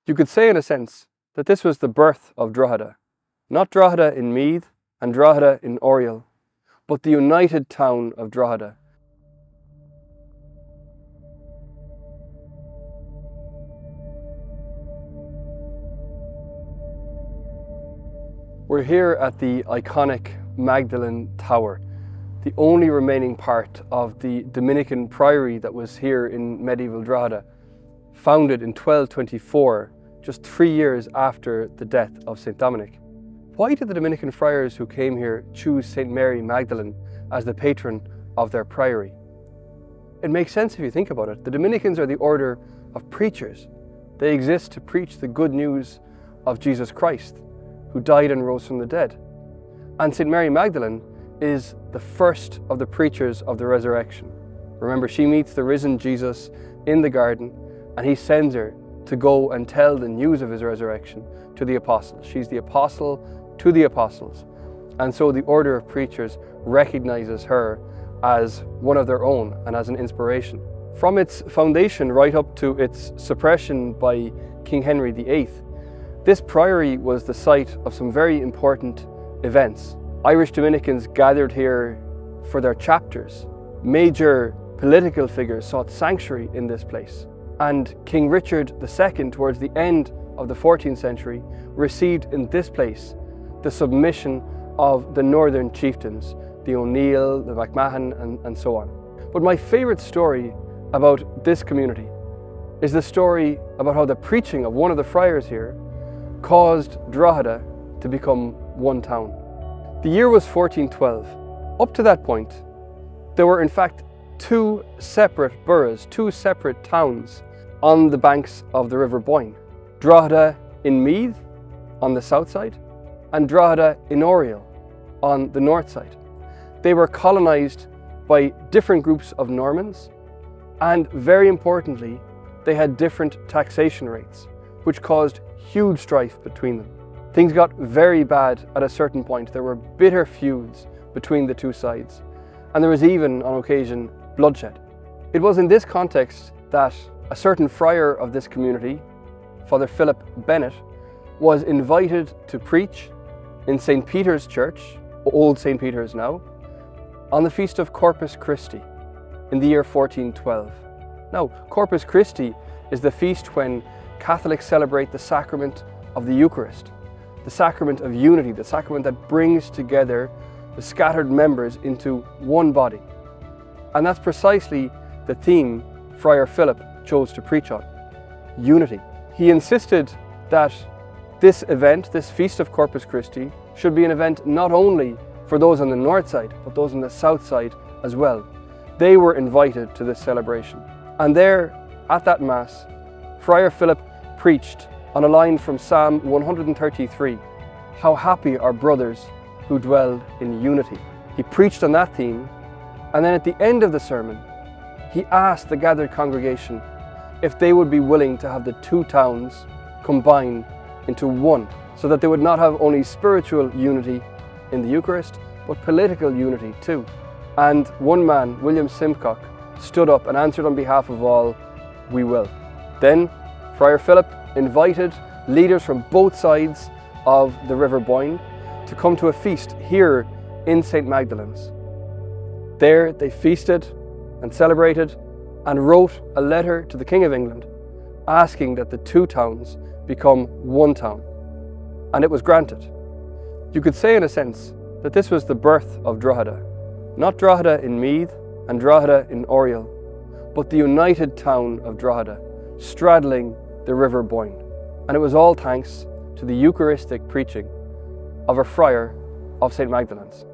You could say in a sense that this was the birth of Drogheda. Not Drogheda in Meath and Drogheda in Oriel, but the united town of Drogheda. We're here at the iconic Magdalen Tower, the only remaining part of the Dominican priory that was here in medieval Drogheda, founded in 1224, just 3 years after the death of St. Dominic. Why did the Dominican friars who came here choose St. Mary Magdalene as the patron of their priory? It makes sense if you think about it. The Dominicans are the order of preachers. They exist to preach the good news of Jesus Christ, who died and rose from the dead. And St. Mary Magdalene is the first of the preachers of the resurrection. Remember, she meets the risen Jesus in the garden, and he sends her to go and tell the news of his resurrection to the apostles. She's the apostle to the apostles. And so the order of preachers recognizes her as one of their own and as an inspiration. From its foundation right up to its suppression by King Henry VIII, this priory was the site of some very important events. Irish Dominicans gathered here for their chapters. Major political figures sought sanctuary in this place. And King Richard II, towards the end of the 14th century, received in this place the submission of the northern chieftains, the O'Neill, the McMahon, and so on. But my favourite story about this community is the story about how the preaching of one of the friars here caused Drogheda to become one town. The year was 1412. Up to that point, there were in fact two separate boroughs, two separate towns on the banks of the River Boyne. Drogheda in Meath on the south side and Drogheda in Oriel on the north side. They were colonised by different groups of Normans, and very importantly, they had different taxation rates, which caused huge strife between them. Things got very bad at a certain point. There were bitter feuds between the two sides, and there was even, on occasion, bloodshed. It was in this context that a certain friar of this community, Father Philip Bennett, was invited to preach in St. Peter's Church, Old St. Peter's now, on the feast of Corpus Christi in the year 1412. Now, Corpus Christi is the feast when Catholics celebrate the sacrament of the Eucharist, the sacrament of unity, the sacrament that brings together the scattered members into one body. And that's precisely the theme Friar Philip chose to preach on: unity. He insisted that this event, this Feast of Corpus Christi, should be an event not only for those on the north side, but those on the south side as well. They were invited to this celebration. And there, at that Mass, Friar Philip preached on a line from Psalm 133, "How happy are brothers who dwell in unity." He preached on that theme, and then at the end of the sermon, he asked the gathered congregation if they would be willing to have the two towns combine into one, so that they would not have only spiritual unity in the Eucharist, but political unity too. And one man, William Simcock, stood up and answered on behalf of all, "We will." Then Friar Philip invited leaders from both sides of the River Boyne to come to a feast here in St. Magdalene's. There they feasted and celebrated and wrote a letter to the King of England asking that the two towns become one town. And it was granted. You could say in a sense that this was the birth of Drogheda. Not Drogheda in Meath and Drogheda in Oriel, but the united town of Drogheda, straddling the River Boyne. And it was all thanks to the Eucharistic preaching of a friar of St. Magdalene's.